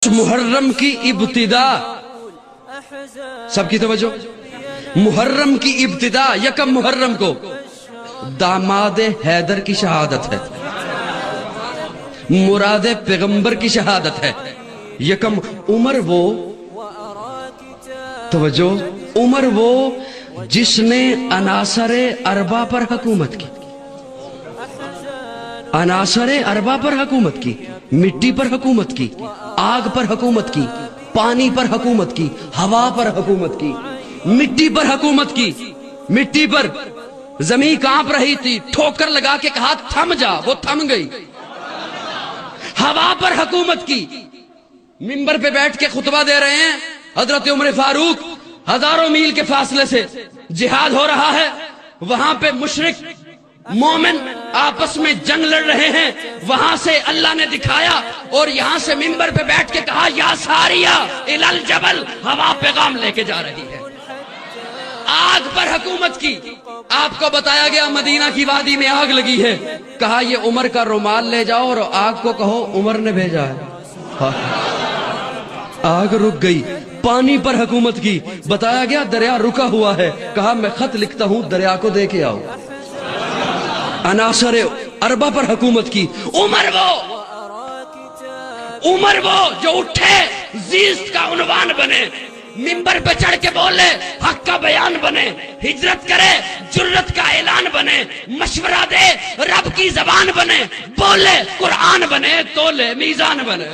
محرم کی ابتدا، سب کی توجہ، محرم کی ابتدا یکم محرم کو داماد حیدر کی شہادت ہے، مراد پیغمبر کی شہادت ہے۔ یکم عمر وہ، توجہ، عمر وہ جس نے عناصر اربع پر حکومت کی، عناصر اربع پر حکومت کی، مٹی پر حکومت کی، آگ پر حکومت کی، پانی پر حکومت کی، ہوا پر حکومت کی، مٹی پر حکومت کی، مٹی پر زمین کانپ رہی تھی، ٹھوکر لگا کے کہا تھم جا، وہ تھم گئی۔ ہوا پر حکومت کی، منبر پہ بیٹھ کے خطبہ دے رہے ہیں حضرت عمر فاروق، ہزاروں میل کے فاصلے سے جہاد ہو رہا ہے، وہاں پہ مشرک مومن آپس میں جنگ لڑ رہے ہیں، وہاں سے اللہ نے دکھایا اور یہاں سے منبر پہ بیٹھ کے کہا یا ساریہ الی الجبل، ہوا پیغام لے کے جا رہی ہے۔ آگ پر حکومت کی، آپ کو بتایا گیا مدینہ کی وادی میں آگ لگی ہے، کہا یہ عمر کا رومال لے جاؤ اور آگ کو کہو عمر نے بھیجا ہے۔ آگ رک گئی۔ پانی پر حکومت کی، بتایا گیا دریا رکا ہوا ہے، کہا میں خط لکھتا ہوں دریا کو دے کے آؤ۔ عناصر اربع پر حکومت کی، عمر وہ جو اٹھے زیست کا عنوان بنے، منبر پہ چڑھ کے بولے حق کا بیان بنے، ہجرت کرے جرت کا اعلان بنے، مشورہ دے رب کی زبان بنے، بولے قرآن بنے، تولے میزان بنے۔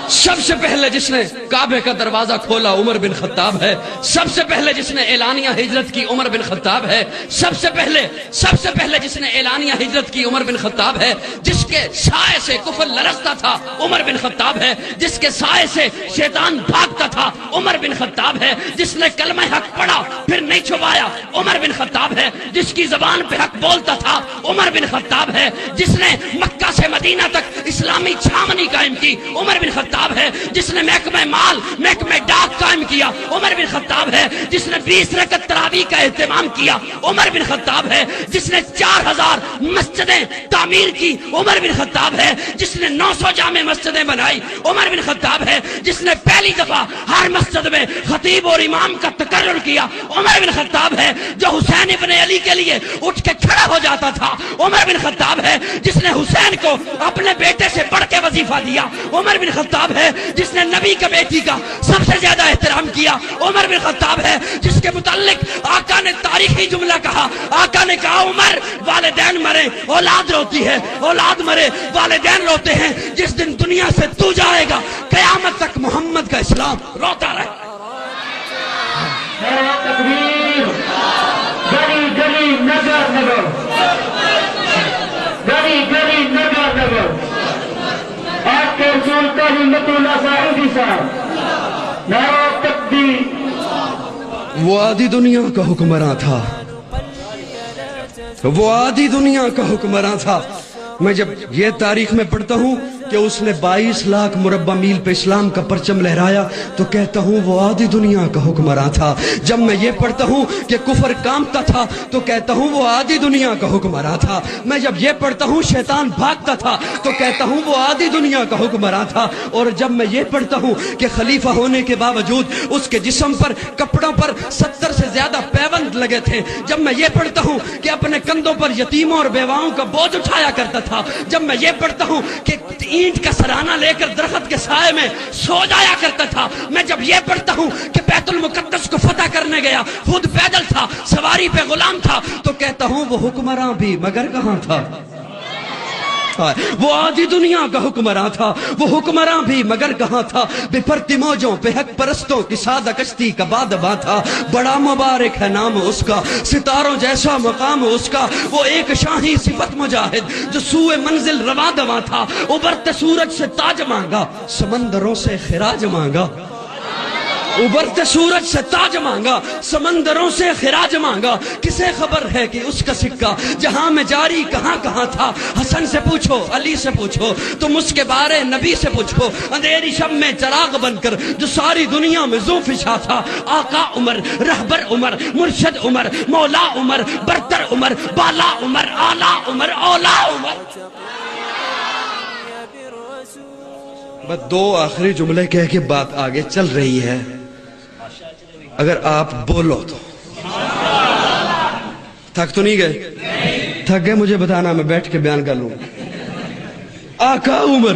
سب سے پہلے جس نے کعبے کا دروازہ کھولا عمر بن خطاب ہے، سب سے پہلے جس نے اعلانیہ ہجرت کی عمر بن خطاب ہے، سب سے پہلے جس نے اعلانیہ ہجرت کی عمر بن خطاب ہے، جس کے سائے سے کفر لرزتا تھا عمر بن خطاب ہے، جس کے سائے سے شیطان بھاگتا تھا عمر بن خطاب ہے، جس نے کلمہ حق پڑھا پھر نہیں چھپایا عمر بن خطاب ہے، جس کی زبان پہ حق بولتا تھا عمر بن خطاب ہے، جس نے مکہ سے مدینہ تک اسلامی چھاونی قائم کی عمر بن خطاب ہے، جس نے محکمہ مال محکمہ ڈاک قائم کیا عمر بن خطاب ہے، جس نے 20 رکعت تراویح کا اہتمام کیا عمر بن خطاب ہے، جس نے 4000 مسجدیں تعمیر کی عمر بن خطاب ہے، جس نے 900 جامع مسجدیں بنائی عمر بن خطاب ہے، جس نے پہلی دفعہ ہر مسجد میں خطیب اور امام کا تقرر کیا عمر بن خطاب ہے، جو حسین ابن علی کے لیے اٹھ کے کھڑا ہو جاتا تھا عمر بن خطاب ہے، جس نے حسین کو اپنے بیٹے سے بڑھ کے وظیفہ دیا عمر بن خطاب ہے، جس نے نبی کے بیٹی کا سب سے زیادہ احترام کیا عمر بن خطاب ہے، جس کے متعلق آقا نے تاریخی جملہ کہا، آقا نے کہا عمر والدین مرے اولاد روتی ہے، اولاد مرے والدین روتے ہیں، جس دن دنیا سے تو جائے گا قیامت تک محمد کا اسلام روتا رہے۔ تکبیر، گلی گلی نگر نگر، گلی گلی نگر نگر، آپ کے رسول کا ہمت اللہ صاحبی صاحب، نعرہ تکبیر۔ وہ آدھی دنیا کا حکمراں تھا، وہ آدھی دنیا کا حکمراں تھا۔ میں جب یہ تاریخ میں پڑھتا ہوں کہ اس نے 22 لاکھ مربع میل پہ اسلام کا پرچم لہرایا تو کہتا ہوں وہ آدھی دنیا کا حکمراں تھا۔ جب میں یہ پڑھتا ہوں کہ کفر کامتا تھا تو کہتا ہوں وہ آدھی دنیا کا حکمراں تھا۔ میں جب یہ پڑھتا ہوں شیطان بھاگتا تھا تو کہتا ہوں وہ آدھی دنیا کا حکمراں تھا۔ اور جب میں یہ پڑھتا ہوں کہ خلیفہ ہونے کے باوجود اس کے جسم پر کپڑوں پر 70 سے زیادہ پیوند لگے تھے، جب میں یہ پڑھتا ہوں کہ اپنے کندھوں پر یتیموں اور بیواؤں کا بوجھ اٹھایا کرتا تھا، جب میں یہ پڑھتا ہوں کہ اینٹ کا سرانہ لے کر درخت کے سائے میں سو جایا کرتا تھا، میں جب یہ پڑھتا ہوں کہ بیت المقدس کو فتح کرنے گیا خود پیدل تھا، سواری پہ غلام تھا، تو کہتا ہوں وہ حکمراں بھی مگر کہاں تھا؟ وہ آدھی دنیا کا حکمراں تھا، وہ حکمراں بھی مگر کہاں تھا؟ بے پرتی موجوں پہ حق پرستوں کی سادہ کشتی کا بادباں تھا، بڑا مبارک ہے نام اس کا، ستاروں جیسا مقام اس کا، وہ ایک شاہی صفت مجاہد جو سوئے منزل رواں دواں تھا، ابھرتے سورج سے تاج مانگا، سمندروں سے خراج مانگا۔ ابھرتے سورج سے تاج مانگا، سمندروں سے خراج مانگا، کسے خبر ہے کہ اس کا سکہ جہاں میں جاری کہاں کہاں تھا؟ حسن سے پوچھو، علی سے پوچھو، تم اس کے بارے نبی سے پوچھو، اندھیری شب میں چراغ بن کر جو ساری دنیا میں ذو فشاں تھا، آقا عمر، رہبر عمر، مرشد عمر، مولا عمر، برتر عمر، بالا عمر، آلہ عمر، اولا عمر۔ بس دو آخری جملے کہہ کے بات آگے چل رہی ہے، اگر آپ بولو تو۔ تھک تو نہیں گئے؟ تھک گئے مجھے بتانا، میں بیٹھ کے بیان کر لوں۔ آقا عمر،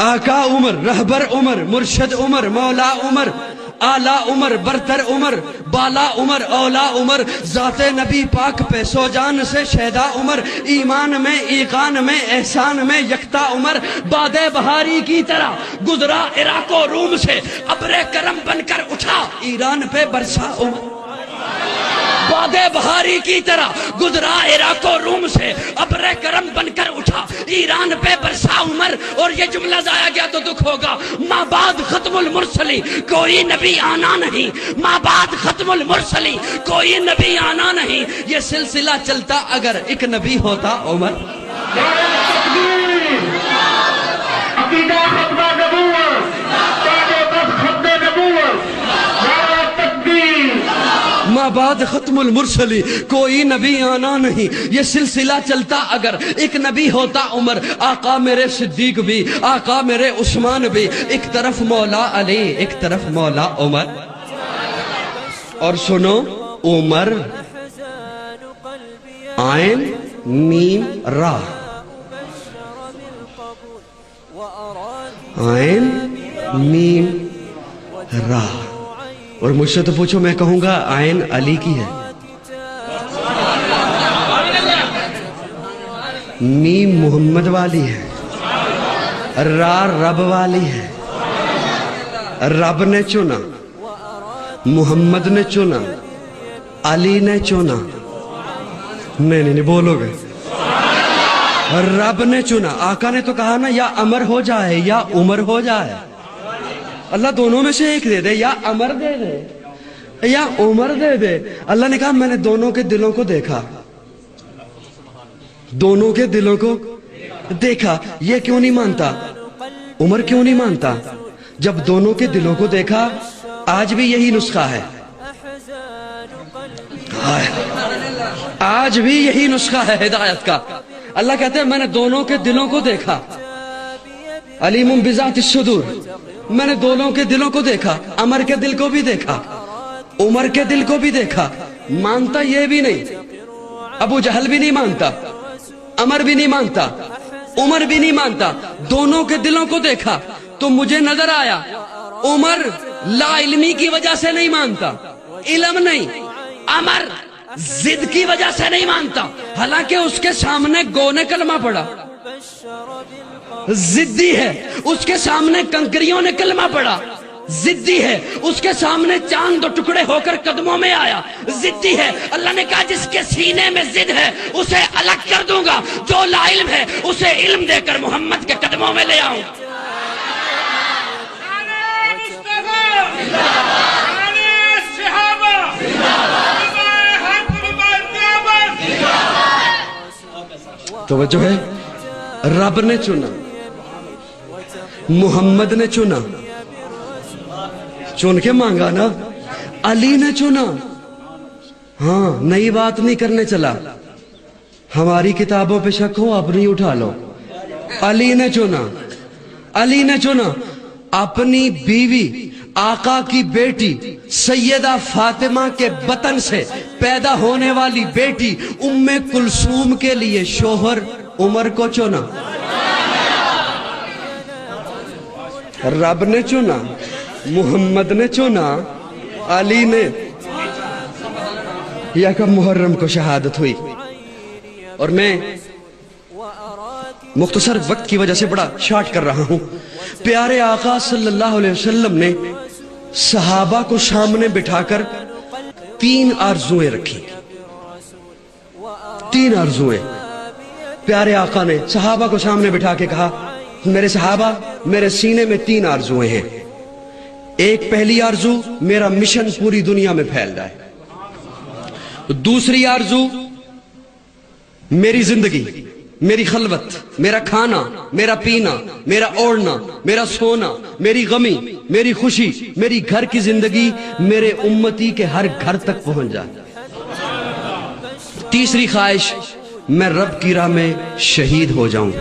آقا عمر، رہبر عمر، مرشد عمر، مولا عمر، آلہ عمر، برتر عمر، بالا عمر، اولا عمر، ذات نبی پاک پہ سو جان سے شہدا عمر، ایمان میں ایقان میں احسان میں یکتا عمر، باد بہاری کی طرح گزرا عراق و روم سے، ابر کرم بن کر اٹھا ایران پہ برسا عمر۔ باد بہاری کی طرح گزرا عراق و روم سے، ابر کرم بن کر اٹھا ایران پہ برسا عمر۔ اور یہ جملہ ضائع گیا تو دکھ ہوگا، ماں بعد ختم المرسلی کوئی نبی آنا نہیں، ماں بعد ختم المرسلی کوئی نبی آنا نہیں، یہ سلسلہ چلتا اگر ایک نبی ہوتا عمر۔ عقیدہ ختمہ نبوت، تاج و تخت ختم نبوت، نعرہ تکبیر۔ ماں بعد ختم المرسلی کوئی نبی آنا نہیں، یہ سلسلہ چلتا اگر ایک نبی ہوتا عمر۔ آقا میرے صدیق بھی، آقا میرے عثمان بھی، ایک طرف مولا علی ایک طرف مولا عمر۔ اور سنو، عمر عین میم را، عین میم را۔ اور مجھ سے تو پوچھو، میں کہوں گا عین علی کی ہے، میم محمد والی ہے، را رب والی ہے۔ رب نے چنا، محمد نے چنا، علی نے چنا۔ نہیں بولو گے؟ رب نے چنا۔ آقا نے تو کہا نا، یا امر ہو جائے یا عمر ہو جائے، اللہ دونوں میں سے ایک دے دے، یا امر دے دے یا عمر دے دے۔ اللہ نے کہا میں نے دونوں کے دلوں کو دیکھا، دونوں کے دلوں کو دیکھا۔ یہ کیوں نہیں مانتا؟ عمر کیوں نہیں مانتا؟ جب دونوں کے دلوں کو دیکھا، آج بھی یہی نسخہ ہے، آج بھی یہی نسخہ ہے ہدایت کا۔ اللہ کہتے ہیں میں نے دونوں کے دلوں کو دیکھا، علیم بذات الصدور، میں نے دونوں کے دلوں کو دیکھا، عمر کے دل کو بھی دیکھا، عمر کے دل کو بھی دیکھا۔ مانتا یہ بھی نہیں، ابو جہل بھی نہیں مانتا، عمر بھی نہیں مانتا، عمر بھی نہیں مانتا، دونوں کے دلوں کو دیکھا تو مجھے نظر آیا عمر لا علمی کی وجہ سے نہیں مانتا، علم نہیں، عمر ضد کی وجہ سے نہیں مانتا، حالانکہ اس کے سامنے گو نے کلمہ پڑھا، ضدی ہے، اس کے سامنے کنکریوں نے کلمہ پڑھا، ضدی ہے، اس کے سامنے چاند دو ٹکڑے ہو کر قدموں میں آیا، ضدی ہے۔ اللہ نے کہا جس کے سینے میں ضد ہے اسے الگ کر دوں گا، جو لا علم ہے اسے علم دے کر محمد کے قدموں میں لے آؤں۔ توجہ ہے، رب نے چنا، محمد نے چنا، چن کے مانگا نا، علی نے چنا۔ ہاں نئی بات نہیں کرنے چلا، ہماری کتابوں پہ شک ہو اپنی اٹھا لو۔ علی نے چنا، علی نے چنا اپنی بیوی آقا کی بیٹی سیدہ فاطمہ کے بطن سے پیدا ہونے والی بیٹی ام کلثوم کے لیے شوہر عمر کو چنا۔ رب نے چنا، محمد نے چنا، علی نے۔ یکم محرم کو شہادت ہوئی، اور میں مختصر وقت کی وجہ سے بڑا شارٹ کر رہا ہوں۔ پیارے آقا صلی اللہ علیہ وسلم نے صحابہ کو سامنے بٹھا کر 3 آرزویں رکھی، 3 آرزویں۔ پیارے آقا نے صحابہ کو سامنے بٹھا کے کہا، میرے صحابہ، میرے سینے میں 3 آرزویں ہیں۔ ایک پہلی آرزو میرا مشن پوری دنیا میں پھیل جائے، دوسری آرزو میری زندگی، میری خلوت، میرا کھانا، میرا پینا، میرا اوڑھنا، میرا سونا، میری غمی، میری خوشی، میری گھر کی زندگی میرے امتی کے ہر گھر تک پہنچ جائے۔ تیسری خواہش میں رب کی راہ میں شہید ہو جاؤں۔